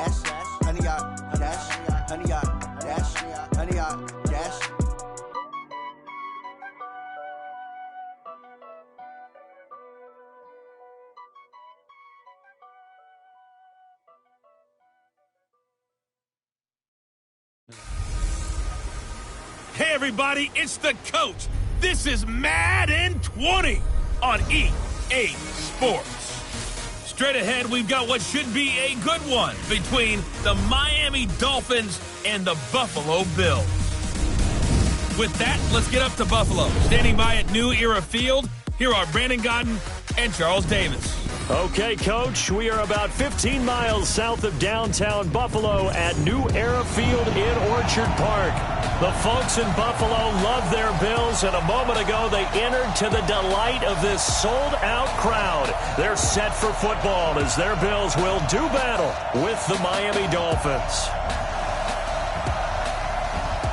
dash, 100-yard dash, 100-yard dash, 100-yard dash. Hey everybody, it's the coach. This is Madden 20 on EA Sports. Straight ahead, we've got what should be a good one between the Miami Dolphins and the Buffalo Bills. With that, let's get up to Buffalo. Standing by at New Era Field, here are Brandon Godden and Charles Davis. Okay, Coach, we are about 15 miles south of downtown Buffalo at New Era Field in Orchard Park. The folks in Buffalo love their Bills, and a moment ago they entered to the delight of this sold-out crowd. They're set for football as their Bills will do battle with the Miami Dolphins.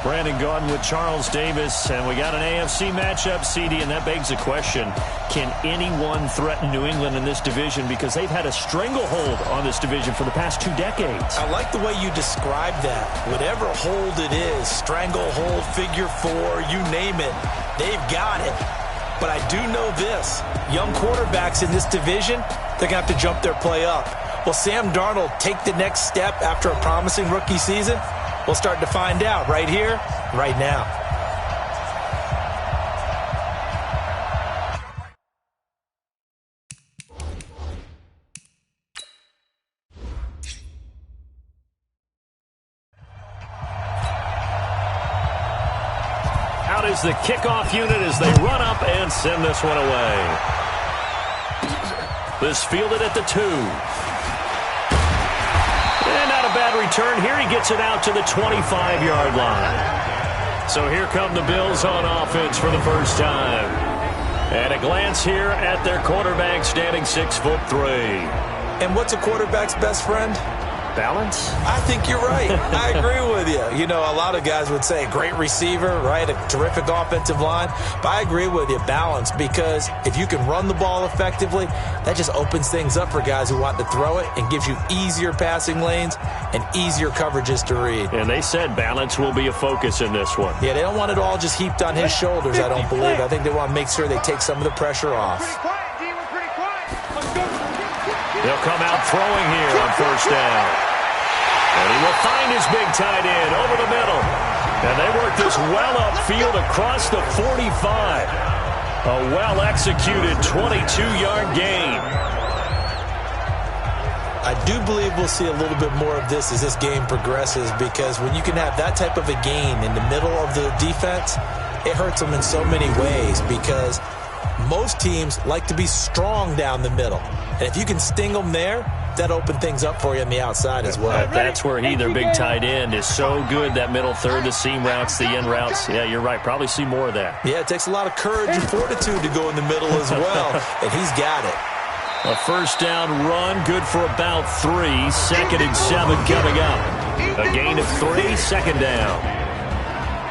Brandon Gaudin with Charles Davis, and we got an AFC matchup, CD, and that begs the question, can anyone threaten New England in this division? Because they've had a stranglehold on this division for the past 2 decades. I like the way you describe that. Whatever hold it is, stranglehold, figure four, you name it, they've got it. But I do know this, young quarterbacks in this division, they're going to have to jump their play up. Will Sam Darnold take the next step after a promising rookie season? We'll start to find out right here, right now. Out is the kickoff unit as they run up and send this one away. This fielded at the 2. And not a bad return here. He gets it out to the 25-yard line. So here come the Bills on offense for the first time. And a glance here at their quarterback standing 6'3". And what's a quarterback's best friend? Balance? I think you're right. I agree with you. You know, a lot of guys would say great receiver, right? A terrific offensive line. But I agree with you, balance, because if you can run the ball effectively, that just opens things up for guys who want to throw it and gives you easier passing lanes and easier coverages to read. And they said balance will be a focus in this one. Yeah, they don't want it all just heaped on his shoulders, I don't believe. I think they want to make sure they take some of the pressure off. They'll come out throwing here on first down. And he will find his big tight end over the middle. And they work this well upfield across the 45. A well-executed 22-yard gain. I do believe we'll see a little bit more of this as this game progresses, because when you can have that type of a gain in the middle of the defense, it hurts them in so many ways, because most teams like to be strong down the middle. And if you can sting them there, that opens things up for you on the outside as well. That's where their big tight end, is so good, that middle third, the seam routes, the end routes. Yeah, you're right. Probably see more of that. Yeah, it takes a lot of courage and fortitude to go in the middle as well, and he's got it. A first down run, good for about 3. 2nd and 7 coming up. A gain of 3, second down.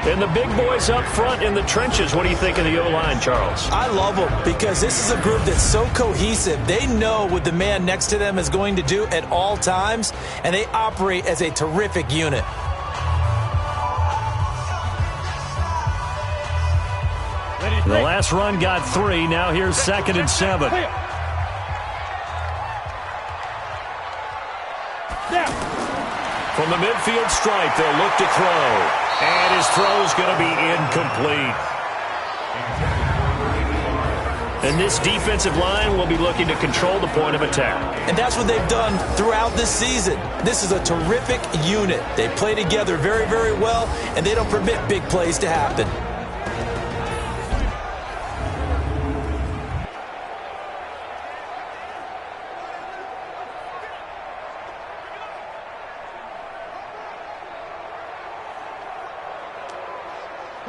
And the big boys up front in the trenches. What do you think of the O-line, Charles? I love them, because this is a group that's so cohesive. They know what the man next to them is going to do at all times, and they operate as a terrific unit. The last run got 3. Now here's 2nd and 7. From the midfield stripe, they'll look to throw. And his throw's going to be incomplete. And this defensive line will be looking to control the point of attack. And that's what they've done throughout this season. This is a terrific unit. They play together very, very well, and they don't permit big plays to happen.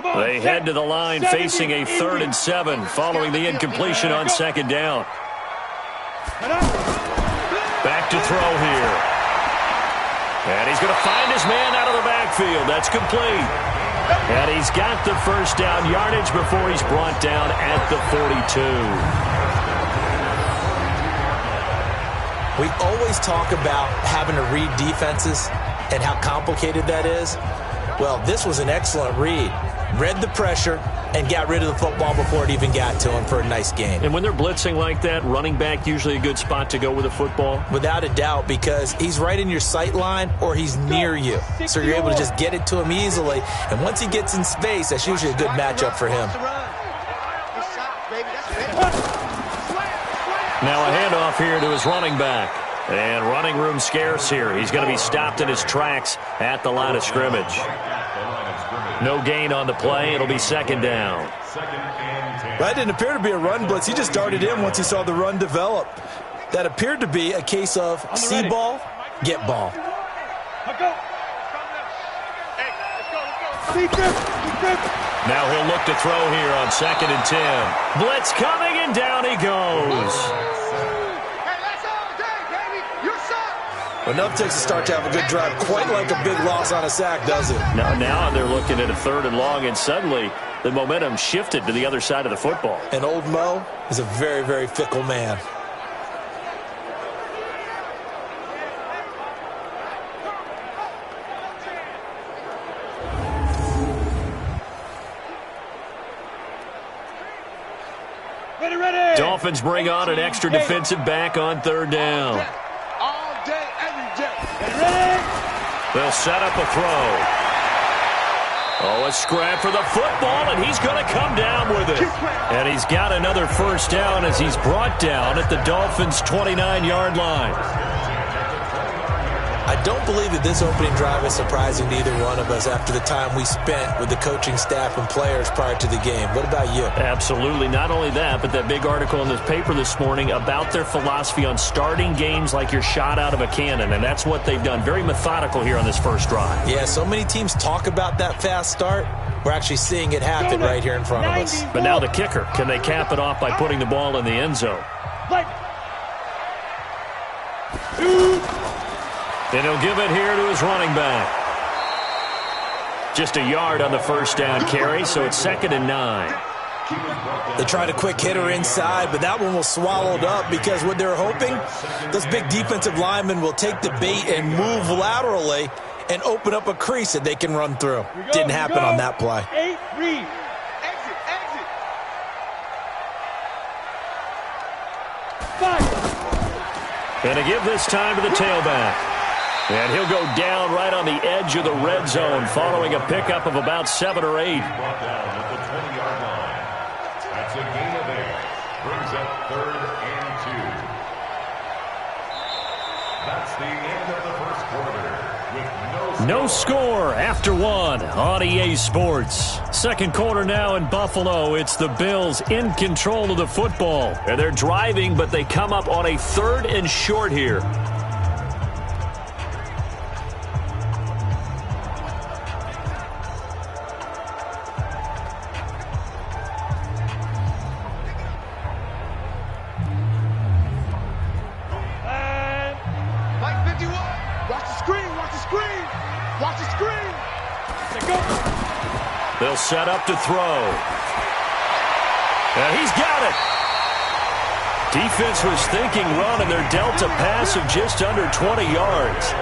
They head to the line facing a 3rd and 7 following the incompletion on 2nd down. Back to throw here. And he's going to find his man out of the backfield. That's complete. And he's got the first down yardage before he's brought down at the 42. We always talk about having to read defenses and how complicated that is. Well, this was an excellent read. Read the pressure and got rid of the football before it even got to him for a nice gain. And when they're blitzing like that, running back usually a good spot to go with the football? Without a doubt, because he's right in your sight line or he's near you. So you're able to just get it to him easily. And once he gets in space, that's usually a good matchup for him. Now a handoff here to his running back. And running room scarce here. He's going to be stopped in his tracks at the line of scrimmage. No gain on the play. It'll be second down. That didn't appear to be a run blitz. He just darted in once he saw the run develop. That appeared to be a case of see ball, get ball. Now he'll look to throw here on 2nd and 10. Blitz coming, and down he goes. Enough takes a start to have a good drive. Quite like a big loss on a sack, does it? Now they're looking at a 3rd and long, and suddenly the momentum shifted to the other side of the football. And old Mo is a very, very fickle man. Ready. Dolphins bring on an extra defensive back on 3rd down. They'll set up a throw. Oh, a scrap for the football, and he's going to come down with it. And he's got another first down as he's brought down at the Dolphins' 29-yard line. I don't believe that this opening drive is surprising to either one of us after the time we spent with the coaching staff and players prior to the game. What about you? Absolutely. Not only that, but that big article in this paper this morning about their philosophy on starting games like you're shot out of a cannon, and that's what they've done. Very methodical here on this first drive. Yeah, so many teams talk about that fast start. We're actually seeing it happen right here in front of us. But now the kicker. Can they cap it off by putting the ball in the end zone? And he'll give it here to his running back. Just a yard on the first down carry, so it's 2nd and 9. They tried a quick hitter inside, but that one was swallowed up because what they're hoping, those big defensive linemen will take the bait and move laterally and open up a crease that they can run through. Didn't happen on that play. 8-3. Exit. And to give this time to the tailback. And he'll go down right on the edge of the red zone following a pickup of about 7 or 8. Brought down at the 20-yard line. That's a gain of 8. Brings up 3rd and 2. That's the end of the first quarter. With no score after 1 on EA Sports. Second quarter now in Buffalo. It's the Bills in control of the football. And they're driving, but they come up on a 3rd and short here. They'll set up to throw. And he's got it. Defense was thinking run, and they're dealt a pass of just under 20 yards.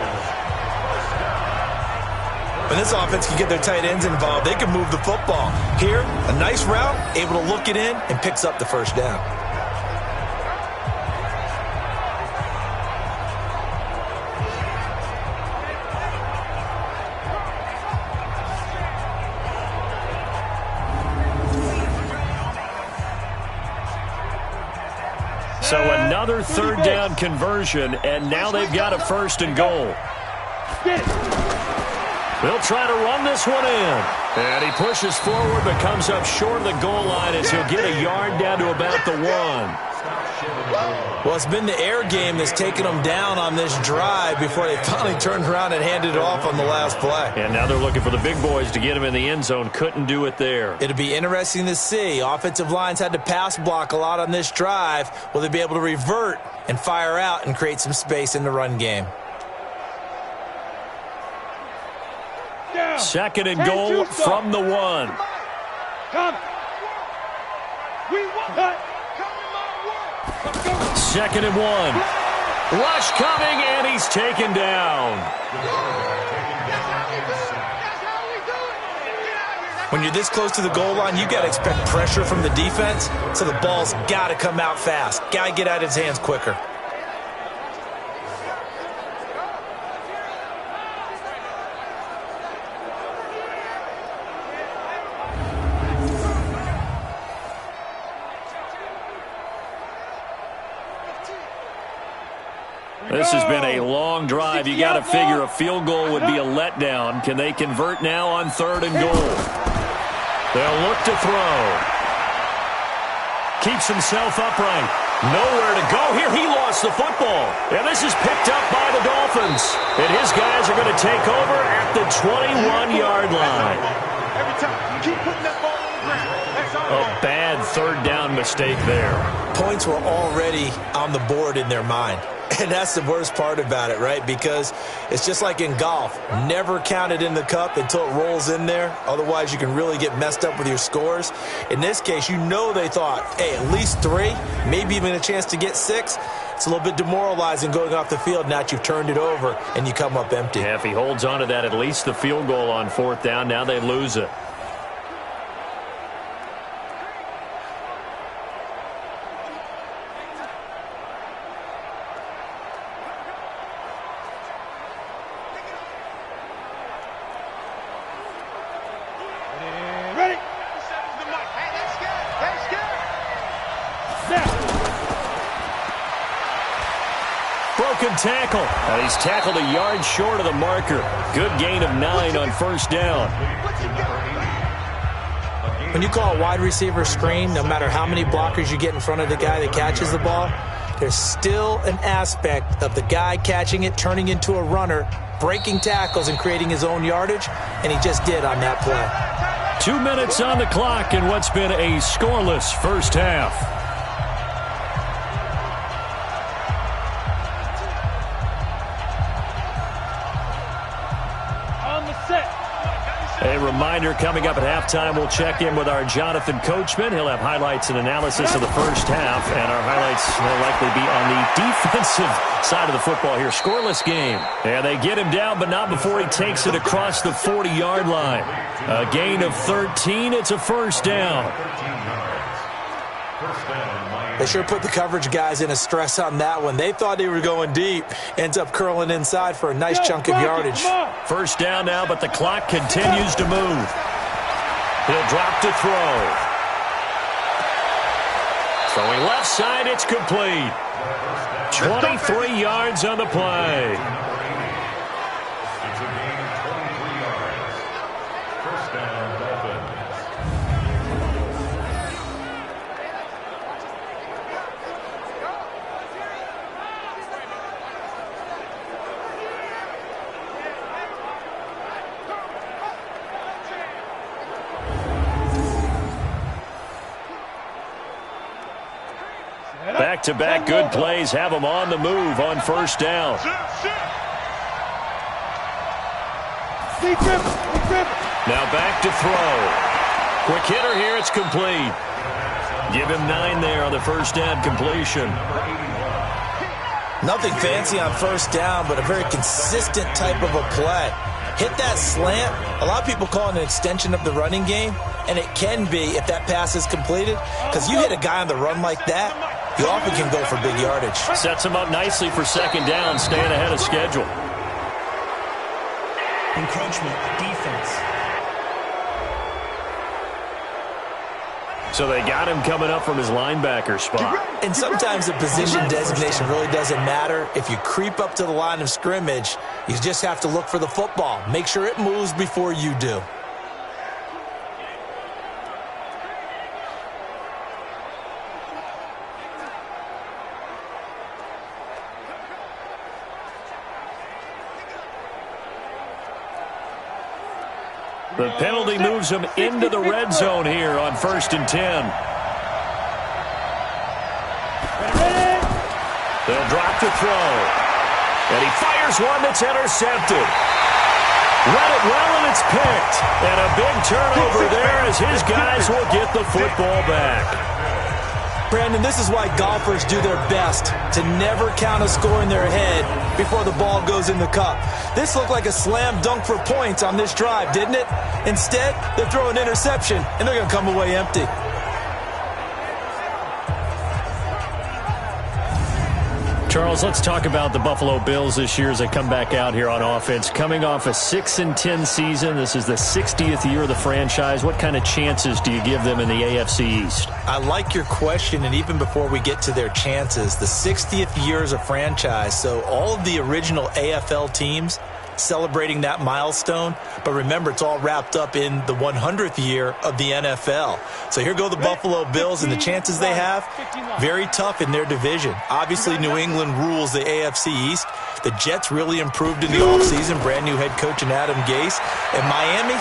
When this offense can get their tight ends involved, they can move the football. Here, a nice route, able to look it in, and picks up the first down. So another 3rd down conversion, and now they've got a 1st and goal. They'll try to run this one in. And he pushes forward but comes up short of the goal line as he'll get a yard down to about the 1. Well, it's been the air game that's taken them down on this drive before they finally turned around and handed it off on the last play. And now they're looking for the big boys to get him in the end zone. Couldn't do it there. It'll be interesting to see. Offensive lines had to pass block a lot on this drive. Will they be able to revert and fire out and create some space in the run game? 2nd and goal from the 1. Come. We want that. 2nd and 1. Rush coming, and he's taken down. When you're this close to the goal line, you got to expect pressure from the defense, so the ball's got to come out fast. Got to get out of his hands quicker. This has been a long drive. You got to figure a field goal would be a letdown. Can they convert now on 3rd and goal? They'll look to throw. Keeps himself upright. Nowhere to go here. He lost the football. And this is picked up by the Dolphins. And his guys are going to take over at the 21-yard line. Every time. Keep putting that ball on the ground. That's all. A bad 3rd down mistake there. Points were already on the board in their mind. And that's the worst part about it, right? Because it's just like in golf. Never count it in the cup until it rolls in there. Otherwise, you can really get messed up with your scores. In this case, you know they thought, hey, at least 3, maybe even a chance to get 6. It's a little bit demoralizing going off the field now that you've turned it over and you come up empty. Yeah, if he holds on to that, at least the field goal on 4th down, now they lose it. Broken tackle. And he's tackled a yard short of the marker. Good gain of 9 on 1st down. When you call a wide receiver screen, no matter how many blockers you get in front of the guy that catches the ball, there's still an aspect of the guy catching it, turning into a runner, breaking tackles and creating his own yardage, and he just did on that play. 2 minutes on the clock in what's been a scoreless first half. A reminder, coming up at halftime, we'll check in with our Jonathan Coachman. He'll have highlights and analysis of the first half, and our highlights will likely be on the defensive side of the football here. Scoreless game. And they get him down, but not before he takes it across the 40-yard line. A gain of 13. It's a 1st down. They sure put the coverage guys in a stress on that one. They thought they were going deep. Ends up curling inside for a nice chunk of yardage. 1st down now, but the clock continues to move. He'll drop to throw. Throwing left side, it's complete. 23 yards on the play. It's a gain of 23 yards. 1st down, Dolphins. Back-to-back good plays have him on the move on 1st down. Now back to throw. Quick hitter here, it's complete. Give him 9 there on the 1st down completion. Nothing fancy on 1st down, but a very consistent type of a play. Hit that slant. A lot of people call it an extension of the running game, and it can be if that pass is completed, because you hit a guy on the run like that, you often can go for big yardage. Sets him up nicely for 2nd down, staying ahead of schedule. Encroachment, defense. So they got him coming up from his linebacker spot. And sometimes the position designation really doesn't matter. If you creep up to the line of scrimmage, you just have to look for the football. Make sure it moves before you do. The penalty moves him into the red zone here on 1st and 10. They'll drop to throw. And he fires one that's intercepted. Read it well, and it's picked. And a big turnover there as his guys will get the football back. Brandon, this is why golfers do their best to never count a score in their head before the ball goes in the cup. This looked like a slam dunk for points on this drive, didn't it? Instead, they throw an interception, and they're going to come away empty. Charles, let's talk about the Buffalo Bills this year as they come back out here on offense. Coming off a 6-10 season, this is the 60th year of the franchise. What kind of chances do you give them in the AFC East? I like your question, and even before we get to their chances, the 60th year as a franchise, so all of the original AFL teams celebrating that milestone, but remember, it's all wrapped up in the 100th year of the NFL. So here go the Buffalo Bills, and the chances they have, very tough in their division. Obviously, New England rules the AFC East. The Jets really improved in the offseason, brand new head coach in Adam Gase. And Miami,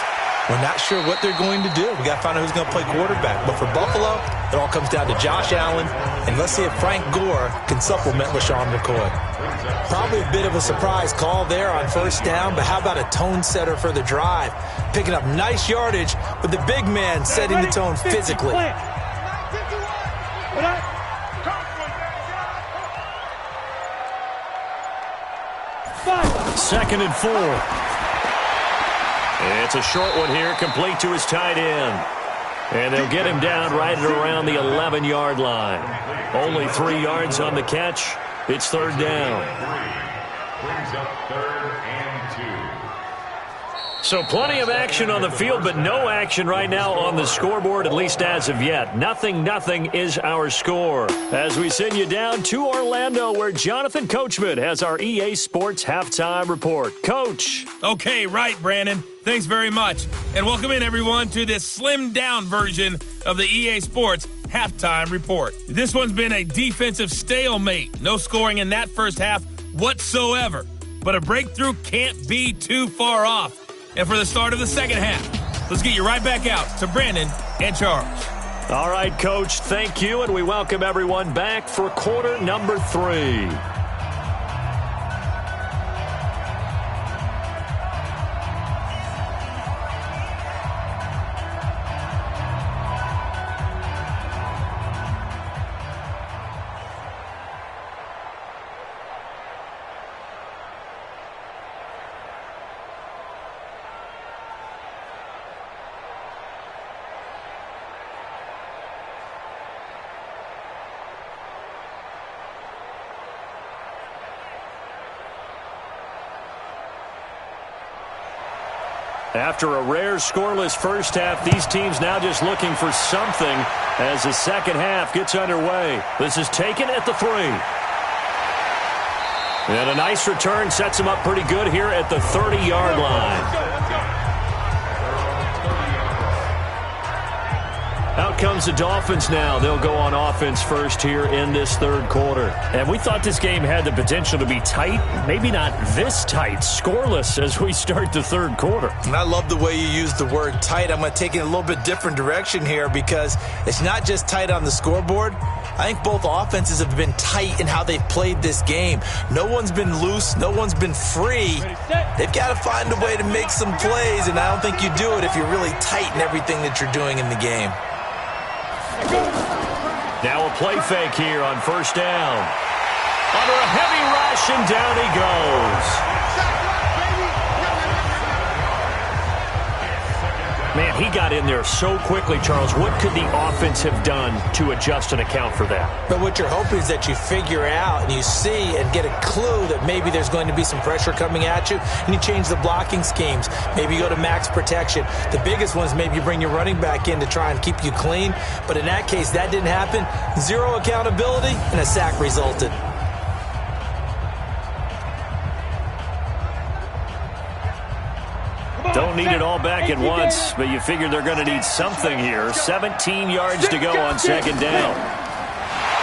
we're not sure what they're going to do. We got to find out who's going to play quarterback. But for Buffalo, it all comes down to Josh Allen, and let's see if Frank Gore can supplement LaShawn McCoy. Probably a bit of a surprise call there on first down, but how about a tone setter for the drive? Picking up nice yardage with the big man setting the tone physically. Second and 4. It's a short one here, complete to his tight end. And they'll get him down right at around the 11-yard line. Only 3 yards on the catch. It's third down. Brings up 3rd and 2. So plenty of action on the field, but no action right now on the scoreboard, at least as of yet. 0-0 is our score. As we send you down to Orlando, where Jonathan Coachman has our EA Sports Halftime Report. Coach. Okay, right, Brandon. Thanks very much. And welcome in, everyone, to this slimmed-down version of the EA Sports Halftime Report. This one's been a defensive stalemate. No scoring in that first half whatsoever. But a breakthrough can't be too far off. And for the start of the second half, let's get you right back out to Brandon and Charles. All right, Coach, thank you, and we welcome everyone back for quarter number 3. After a rare scoreless first half, these teams now just looking for something as the second half gets underway. This is taken at the 3. And a nice return sets them up pretty good here at the 30-yard line. Out comes the Dolphins now. They'll go on offense first here in this third quarter. And we thought this game had the potential to be tight, maybe not this tight, scoreless as we start the third quarter. And I love the way you use the word tight. I'm going to take it in a little bit different direction here because it's not just tight on the scoreboard. I think both offenses have been tight in how they've played this game. No one's been loose. No one's been free. They've got to find a way to make some plays, and I don't think you do it if you're really tight in everything that you're doing in the game. Now a play fake here on first down. Under a heavy rush, and down he goes. Man, he got in there so quickly, Charles. What could the offense have done to adjust and account for that? But what you're hoping is that you figure out and you see and get a clue that maybe there's going to be some pressure coming at you, and you change the blocking schemes. Maybe you go to max protection. The biggest one is maybe you bring your running back in to try and keep you clean. But in that case, that didn't happen. Zero accountability, and a sack resulted. Don't need it all back at once, but you figure they're going to need something here. 17 yards to go on second down.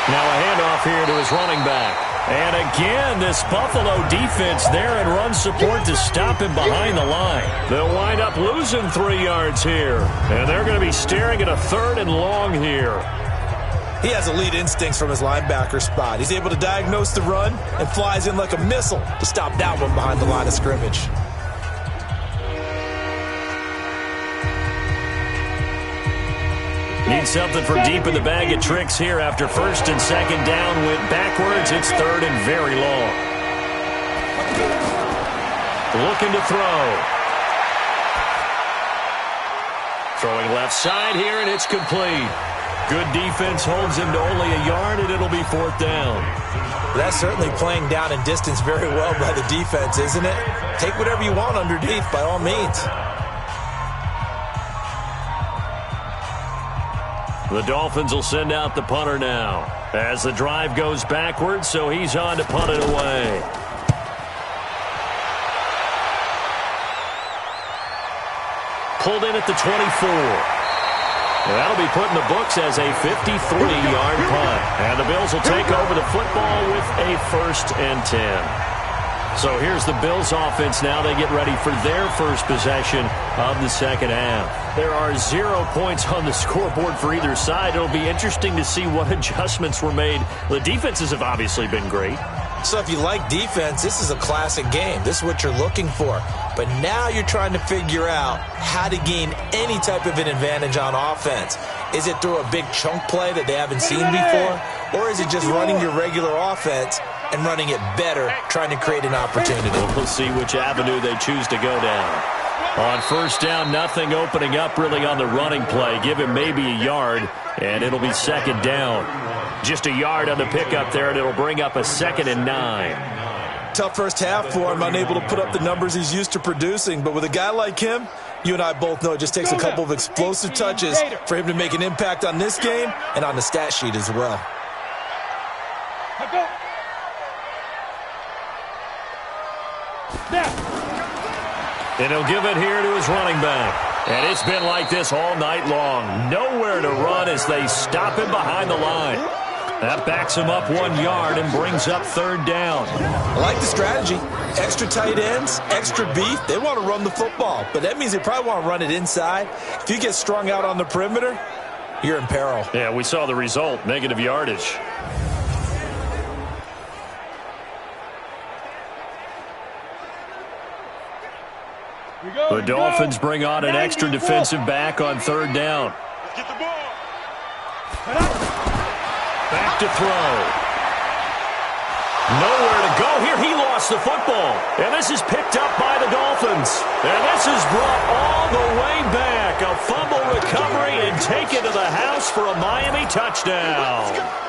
Now a handoff here to his running back. And again, this Buffalo defense there in run support to stop him behind the line. They'll wind up losing 3 yards here. And they're going to be staring at a 3rd and long here. He has elite instincts from his linebacker spot. He's able to diagnose the run and flies in like a missile to stop that one behind the line of scrimmage. Need something for deep in the bag of tricks here after first and second down went backwards. It's third and very long. Looking to throw. Throwing left side here, and it's complete. Good defense holds him to only a yard, and it'll be fourth down. That's certainly playing down in distance very well by the defense, isn't it? Take whatever you want underneath, by all means. The Dolphins will send out the punter now as the drive goes backwards, so he's on to punt it away. Pulled in at the 24. That'll be put in the books as a 53-yard punt. And the Bills will take over the football with a 1st and 10. So here's the Bills offense now. They get ready for their first possession of the second half. There are 0 points on the scoreboard for either side. It'll be interesting to see what adjustments were made. The defenses have obviously been great. So if you like defense, this is a classic game. This is what you're looking for. But now you're trying to figure out how to gain any type of an advantage on offense. Is it through a big chunk play that they haven't seen before? Or is it just running your regular offense and running it better, trying to create an opportunity? We'll see which avenue they choose to go down. On first down, nothing opening up really on the running play. Give him maybe a yard, and it'll be second down. Just a yard on the pickup there, and it'll bring up a 2nd and 9. Tough first half for him, unable to put up the numbers he's used to producing. But with a guy like him, you and I both know it just takes a couple of explosive touches for him to make an impact on this game and on the stat sheet as well. And he'll give it here to his running back. And it's been like this all night long. Nowhere to run as they stop him behind the line. That backs him up 1 yard and brings up third down. I like the strategy. Extra tight ends, extra beef. They want to run the football, but that means they probably want to run it inside. If you get strung out on the perimeter, you're in peril. Yeah, we saw the result, negative yardage. The Dolphins bring on an extra defensive back on third down. Get the ball. Back to throw. Nowhere to go here. He lost the football. And this is picked up by the Dolphins. And this is brought all the way back. A fumble recovery and taken to the house for a Miami touchdown.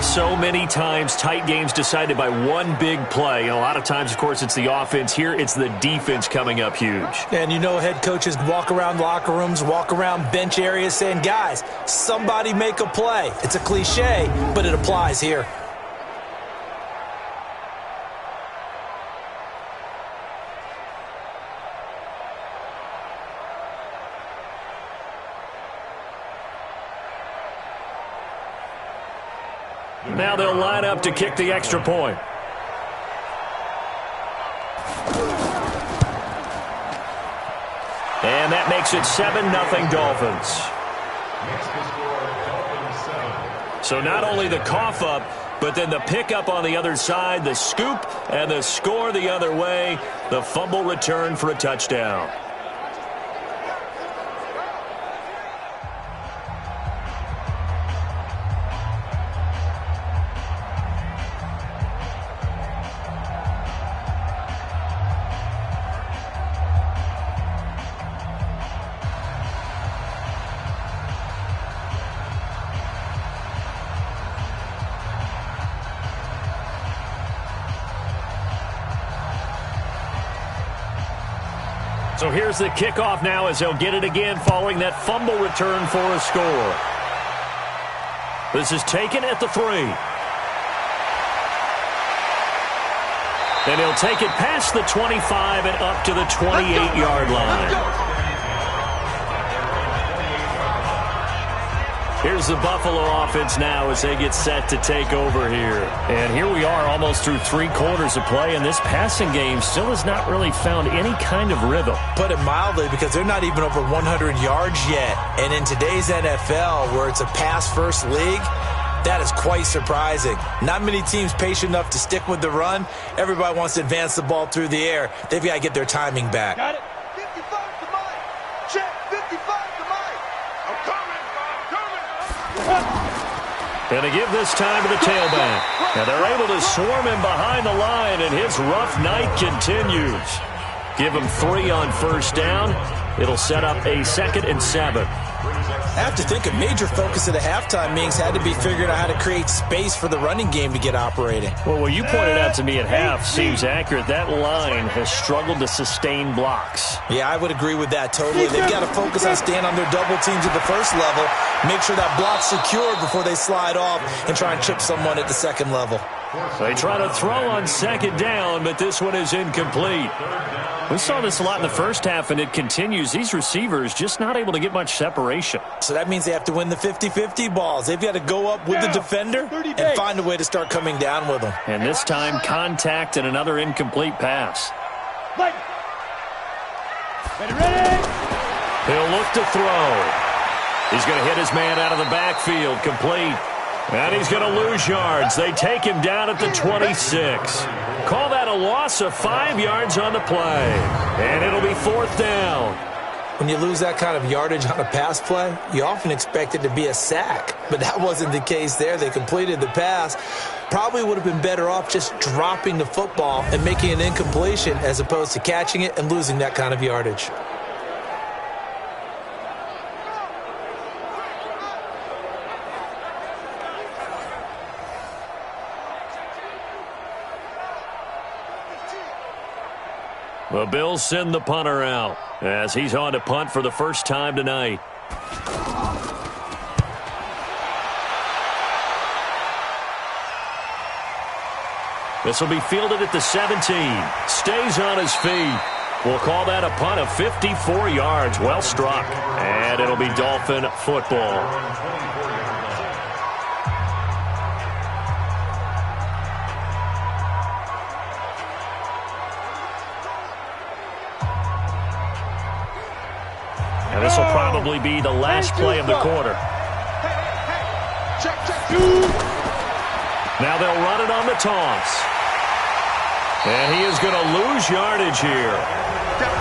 So many times tight games decided by one big play. And a lot of times, of course, it's the offense. Here, it's the defense coming up huge. And you know head coaches walk around locker rooms, walk around bench areas saying, guys, somebody make a play. It's a cliche, but it applies here. Now they'll line up to kick the extra point. And that makes it 7-0 Dolphins. So not only the cough up, but then the pickup on the other side, the scoop, and the score the other way. The fumble return for a touchdown. So here's the kickoff now as they'll get it again following that fumble return for a score. This is taken at the 3. And he'll take it past the 25 and up to the 28-yard line. Here's the Buffalo offense now as they get set to take over here. And here we are almost through 3 quarters of play, and this passing game still has not really found any kind of rhythm. Put it mildly, because they're not even over 100 yards yet. And in today's NFL, where it's a pass-first league, that is quite surprising. Not many teams patient enough to stick with the run. Everybody wants to advance the ball through the air. They've got to get their timing back. Got it. 55 to Mike. Check. 55 to Mike. And they give this time to the tailback. And they're able to swarm him behind the line, and his rough night continues. Give him 3 on first down. It'll set up a 2nd and 7. I have to think a major focus of the halftime meetings had to be figuring out how to create space for the running game to get operating. Well, what you pointed out to me at half seems accurate. That line has struggled to sustain blocks. Yeah, I would agree with that totally. They've got to focus on staying on their double teams at the first level, make sure that block's secured before they slide off and try and chip someone at the second level. They try to throw on 2nd down, but this one is incomplete. We saw this a lot in the first half, and it continues. These receivers just not able to get much separation. So that means they have to win the 50-50 balls. They've got to go up with the defender and find a way to start coming down with them. And this time, contact and another incomplete pass. He'll look to throw. He's going to hit his man out of the backfield, complete. And he's going to lose yards. They take him down at the 26. Call that a loss of 5 yards on the play. And it'll be 4th down. When you lose that kind of yardage on a pass play, you often expect it to be a sack. But that wasn't the case there. They completed the pass. Probably would have been better off just dropping the football and making an incompletion as opposed to catching it and losing that kind of yardage. The Bills send the punter out as he's on to punt for the first time tonight. This will be fielded at the 17. Stays on his feet. We'll call that a punt of 54 yards. Well struck. And it'll be Dolphin football. And this will probably be the last play of the quarter. Now they'll run it on the toss. And he is going to lose yardage here.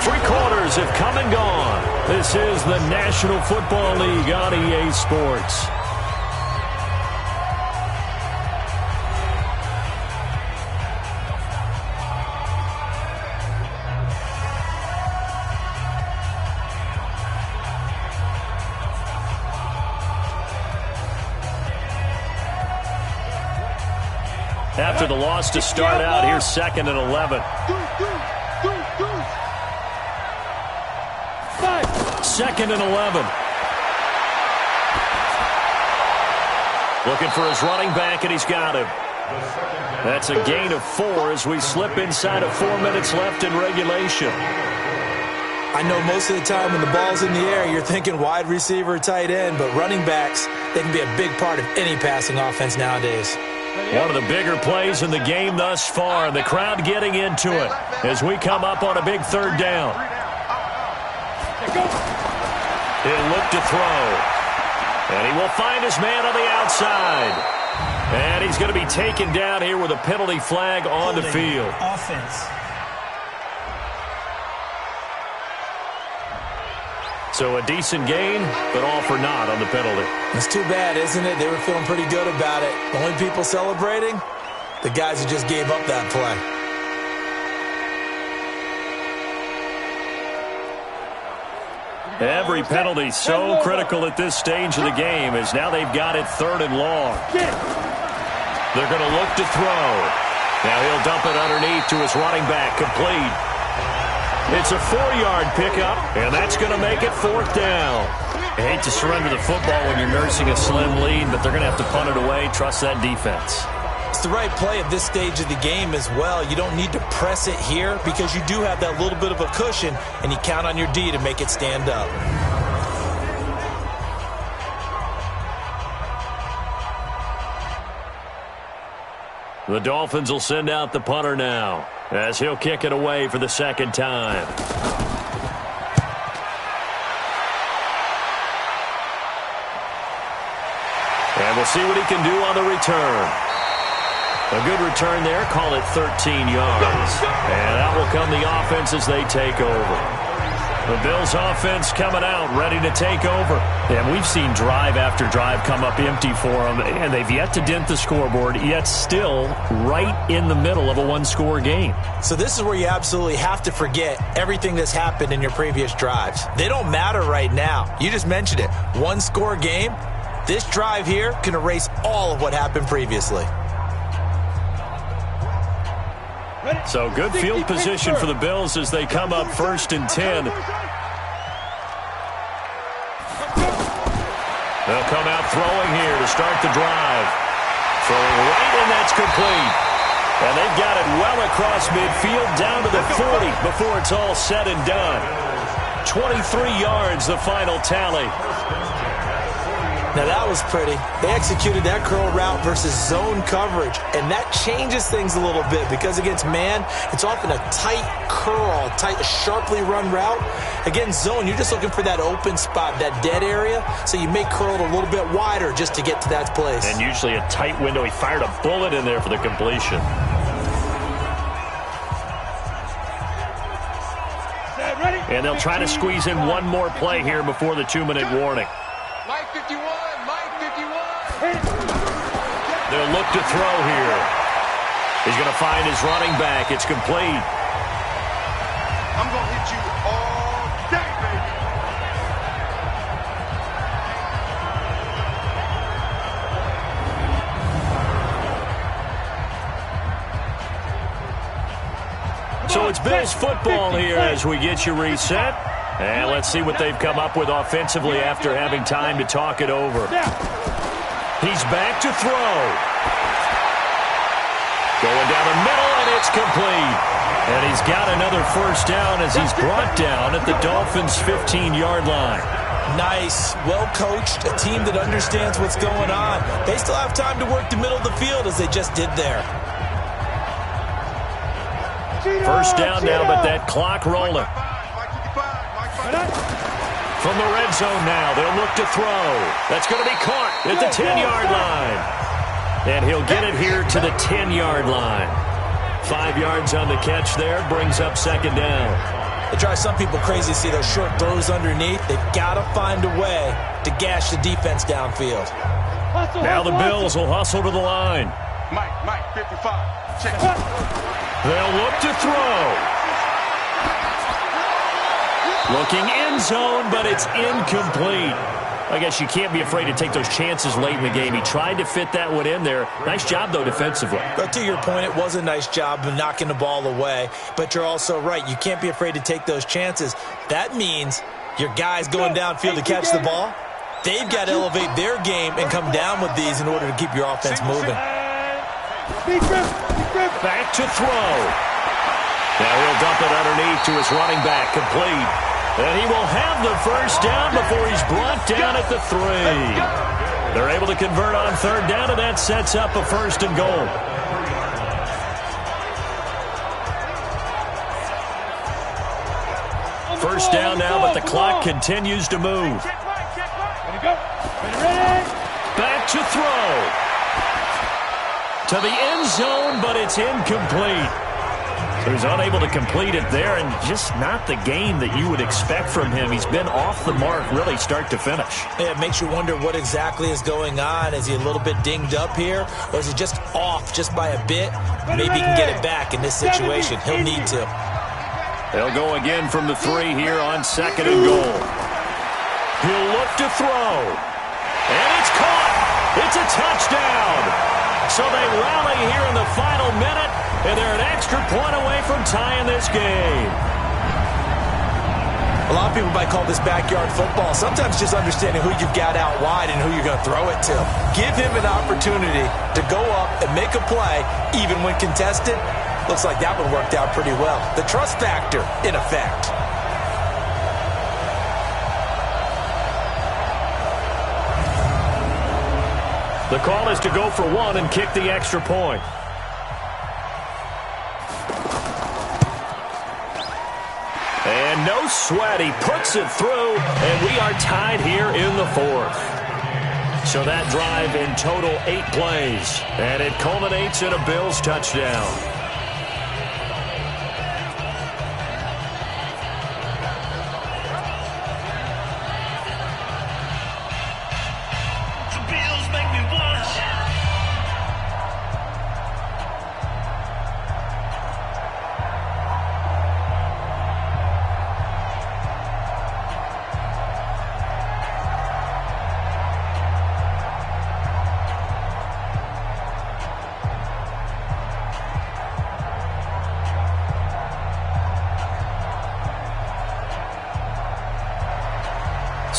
3 quarters have come and gone. This is the National Football League on EA Sports. After the loss to start out, here's 2nd and 11. 2nd and 11. Looking for his running back, and he's got him. That's a gain of 4 as we slip inside of 4 minutes left in regulation. I know most of the time when the ball's in the air, you're thinking wide receiver, tight end, but running backs, they can be a big part of any passing offense nowadays. One of the bigger plays in the game thus far. The crowd getting into it as we come up on a big 3rd down. He'll look to throw. And he will find his man on the outside. And he's going to be taken down here with a penalty flag on the field. Offense. So a decent gain, but all for naught on the penalty. It's too bad, isn't it? They were feeling pretty good about it. The only people celebrating, the guys who just gave up that play. Every penalty so critical at this stage of the game as now they've got it 3rd and long. They're going to look to throw. Now he'll dump it underneath to his running back, complete. It's a 4-yard pickup, and that's going to make it 4th down. I hate to surrender the football when you're nursing a slim lead, but they're going to have to punt it away. Trust that defense. It's the right play at this stage of the game as well. You don't need to press it here because you do have that little bit of a cushion, and you count on your D to make it stand up. The Dolphins will send out the punter now as he'll kick it away for the 2nd time. And we'll see what he can do on the return. A good return there, call it 13 yards. And out will come the offense as they take over. The Bills offense coming out, ready to take over. And we've seen drive after drive come up empty for them, and they've yet to dent the scoreboard, yet still right in the middle of a one-score game. So this is where you absolutely have to forget everything that's happened in your previous drives. They don't matter right now. You just mentioned it. One-score game. This drive here can erase all of what happened previously. So good field position for the Bills as they come up 1st and 10. They'll come out throwing here to start the drive. Throwing right, and that's complete. And they've got it well across midfield down to the 40 before it's all said and done. 23 yards, the final tally. Now that was pretty. They executed that curl route versus zone coverage, and that changes things a little bit because against man, it's often a tight curl, a sharply run route. Against zone, you're just looking for that open spot, that dead area, so you may curl it a little bit wider just to get to that place. And usually a tight window. He fired a bullet in there for the completion. And they'll try to squeeze in one more play here before the 2-minute warning. Mike 51, Mike 51. They'll look to throw here. He's going to find his running back. It's complete. I'm going to hit you all day, baby. So it's Bills football here as we get you reset. And let's see what they've come up with offensively after having time to talk it over. He's back to throw. Going down the middle, and it's complete. And he's got another first down as he's brought down at the Dolphins' 15-yard line. Nice, well-coached, a team that understands what's going on. They still have time to work the middle of the field as they just did there. First down now, but that clock rolling. From the red zone now, they'll look to throw. That's going to be caught at the 10-yard line. And he'll get it here to the 10-yard line. 5 yards on the catch there, brings up second down. It drives some people crazy to see those short throws underneath. They've got to find a way to gash the defense downfield. Now the Bills will hustle to the line. Mike 55. Check it. They'll look to throw. Looking end zone, but it's incomplete. I guess you can't be afraid to take those chances late in the game. He tried to fit that one in there. Nice job, though, defensively. But to your point, it was a nice job of knocking the ball away. But you're also right. You can't be afraid to take those chances. That means your guys going downfield to catch the ball, they've got to elevate their game and come down with these in order to keep your offense moving. Back to throw. Now he'll dump it underneath to his running back, complete. And he will have the first down before he's brought down at the 3. They're able to convert on third down, and that sets up a 1st and goal. First down now, but the clock continues to move. Back to throw. To the end zone, but it's incomplete. So he's unable to complete it there, and just not the game that you would expect from him. He's been off the mark, really, start to finish. Yeah, it makes you wonder what exactly is going on. Is he a little bit dinged up here, or is he just off just by a bit? Maybe he can get it back in this situation. He'll need to. They'll go again from the 3 here on 2nd and goal. He'll look to throw. And it's caught. It's a touchdown. So they rally here in the final minute, and they're an extra point away from tying this game. A lot of people might call this backyard football. Sometimes just understanding who you've got out wide and who you're going to throw it to. Give him an opportunity to go up and make a play, even when contested. Looks like that one worked out pretty well. The trust factor, in effect. The call is to go for 1 and kick the extra point. And no sweat. He puts it through, and we are tied here in the 4th. So that drive in total 8 plays, and it culminates in a Bills touchdown.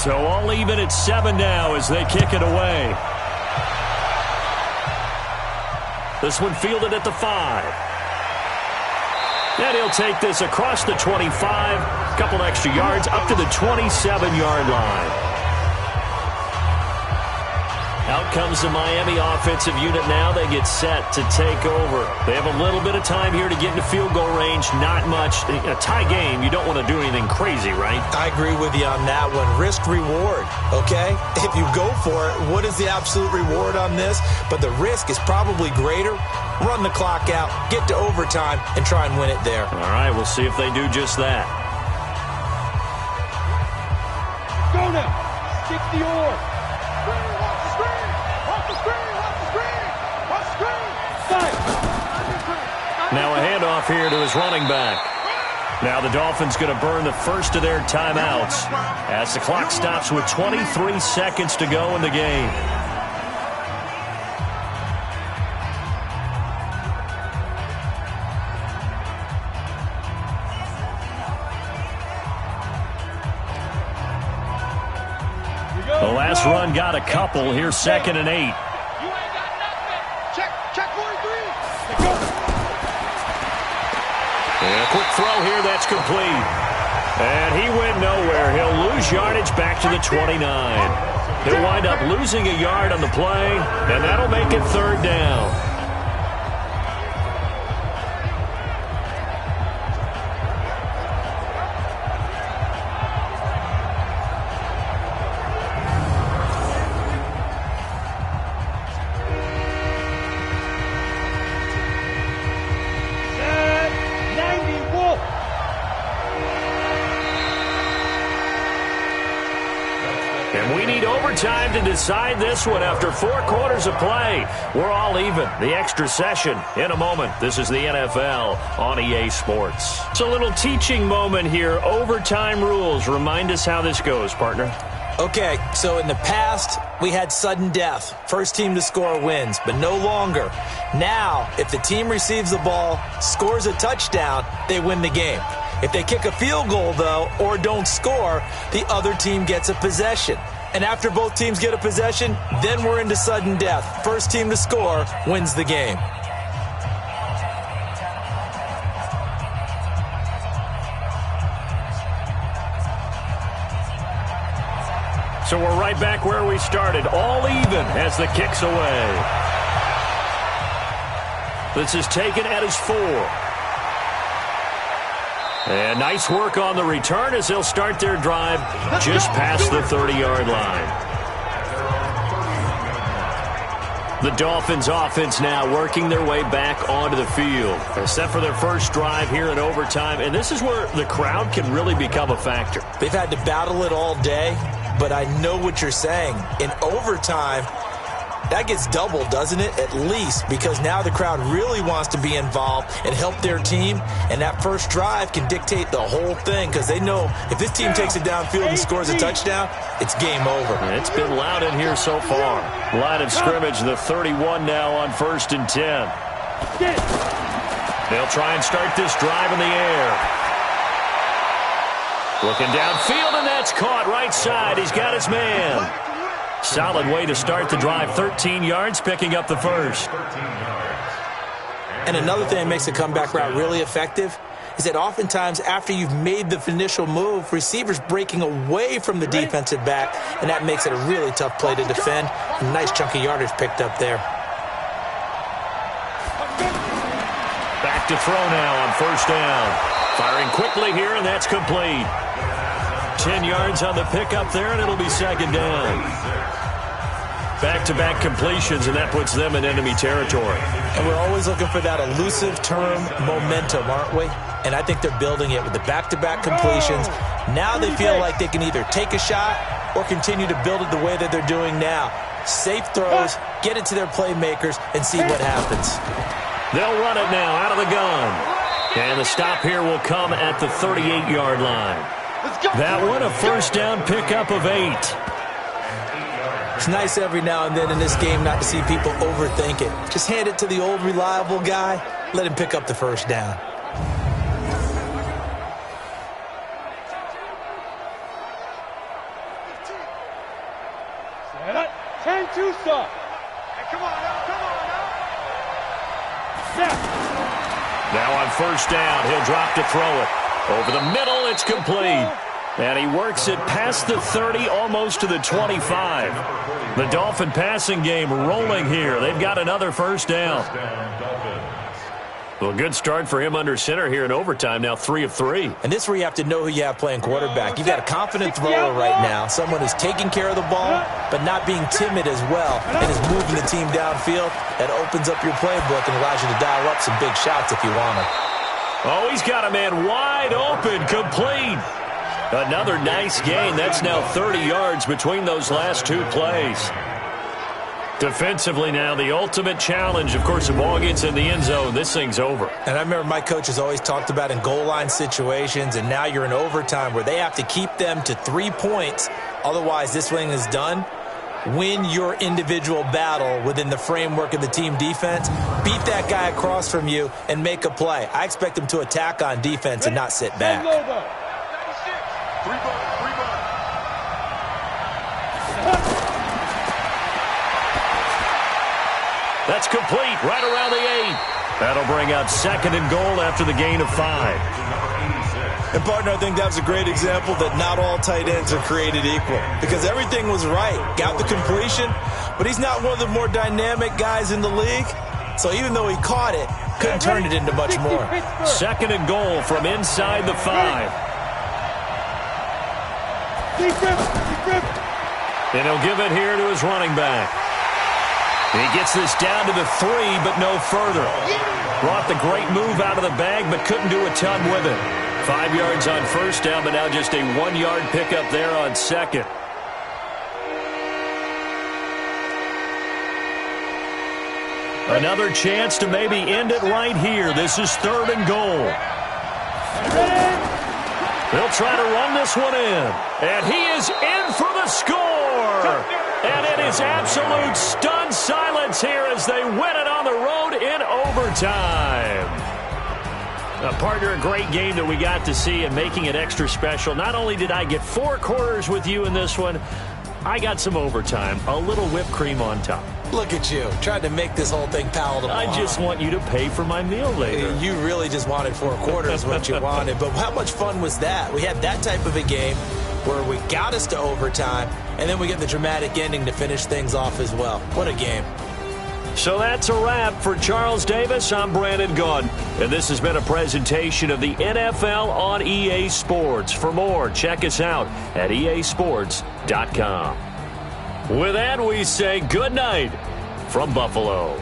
So all even at 7 now as they kick it away. This one fielded at the 5. And he'll take this across the 25, a couple extra yards, up to the 27-yard line. Out comes the Miami offensive unit now. They get set to take over. They have a little bit of time here to get into field goal range. Not much. A tie game, you don't want to do anything crazy, right? I agree with you on that one. Risk reward, okay? If you go for it, what is the absolute reward on this? But the risk is probably greater. Run the clock out, get to overtime, and try and win it there. All right, we'll see if they do just that. Go now. Stick the oar. Now a handoff here to his running back. Now the Dolphins going to burn the first of their timeouts as the clock stops with 23 seconds to go in the game. The last run got a couple. Here's 2nd and 8. And a quick throw here, that's complete. And he went nowhere. He'll lose yardage back to the 29. He'll wind up losing a yard on the play, and that'll make it 3rd down. And we need overtime to decide this one after 4 quarters of play. We're all even. The extra session in a moment. This is the NFL on EA Sports. It's a little teaching moment here. Overtime rules. Remind us how this goes, partner. Okay, so in the past, we had sudden death. First team to score wins, but no longer. Now, if the team receives the ball, scores a touchdown, they win the game. If they kick a field goal, though, or don't score, the other team gets a possession. And after both teams get a possession, then we're into sudden death. First team to score wins the game. So we're right back where we started, all even as the kick's away. This is taken at his 4. And nice work on the return as they'll start their drive just past the 30-yard line. The Dolphins offense now working their way back onto the field. They're set for their first drive here in overtime, and this is where the crowd can really become a factor. They've had to battle it all day, but I know what you're saying. In overtime, that gets doubled, doesn't it? At least, because now the crowd really wants to be involved and help their team, and that first drive can dictate the whole thing because they know if this team takes it downfield and scores a touchdown, it's game over. It's been loud in here so far. Line of scrimmage, the 31 now on 1st and 10. They'll try and start this drive in the air. Looking downfield, and that's caught right side. He's got his man. Solid way to start the drive. 13 yards, picking up the first. And another thing that makes the comeback route really effective is that oftentimes after you've made the initial move, receivers breaking away from the defensive back, and that makes it a really tough play to defend. A nice chunk of yardage picked up there. Back to throw now on 1st down. Firing quickly here, and that's complete. 10 yards on the pickup there, and it'll be 2nd down. Back-to-back completions, and that puts them in enemy territory. And we're always looking for that elusive term momentum, aren't we? And I think they're building it with the back-to-back completions. Now they feel like they can either take a shot or continue to build it the way that they're doing now. Safe throws, get it to their playmakers, and see what happens. They'll run it now out of the gun. And the stop here will come at the 38-yard line. That one, a 1st down pickup of 8. It's nice every now and then in this game not to see people overthink it. Just hand it to the old reliable guy. Let him pick up the 1st down. get you some. Hey, come on now, come on now. Snap. Now on first down, he'll drop to throw it. Over the middle, it's complete. And he works it past the 30, almost to the 25. The Dolphin passing game rolling here. They've got another first down. Well, good start for him under center here in overtime. Now 3 of 3. And this is where you have to know who you have playing quarterback. You've got a confident thrower right now, someone who's taking care of the ball, but not being timid as well, and is moving the team downfield. That opens up your playbook and allows you to dial up some big shots if you want them. Oh, he's got a man wide open, complete. Another nice gain. That's now 30 yards between those last 2 plays. Defensively now, the ultimate challenge. Of course, the ball gets in the end zone. This thing's over. And I remember my coach has always talked about in goal line situations, and now you're in overtime where they have to keep them to 3 points. Otherwise, this thing is done. Win your individual battle within the framework of the team defense. Beat that guy across from you and make a play. I expect them to attack on defense and not sit back. That's complete right around the 8. That'll bring out 2nd and goal after the gain of 5. And, partner, I think that was a great example that not all tight ends are created equal, because everything was right. Got the completion, but he's not one of the more dynamic guys in the league. So even though he caught it, couldn't turn it into much more. 2nd and goal from inside the 5. And he'll give it here to his running back. He gets this down to the 3, but no further. Brought the great move out of the bag, but couldn't do a ton with it. 5 yards on first down, but now just a 1-yard pickup there on 2nd. Another chance to maybe end it right here. This is 3rd and goal. They'll try to run this one in. And he is in for the score. And it is absolute stunned silence here as they win it on the road in overtime. Partner, a great game that we got to see, and making it extra special. Not only did I get 4 quarters with you in this one, I got some overtime, a little whipped cream on top. Look at you, trying to make this whole thing palatable. I just want you to pay for my meal later. You really just wanted 4 quarters, what you wanted. But how much fun was that? We had that type of a game where we got us to overtime, and then we get the dramatic ending to finish things off as well. What a game. So that's a wrap for Charles Davis. I'm Brandon Gaudin, and this has been a presentation of the NFL on EA Sports. For more, check us out at easports.com. With that, we say good night from Buffalo.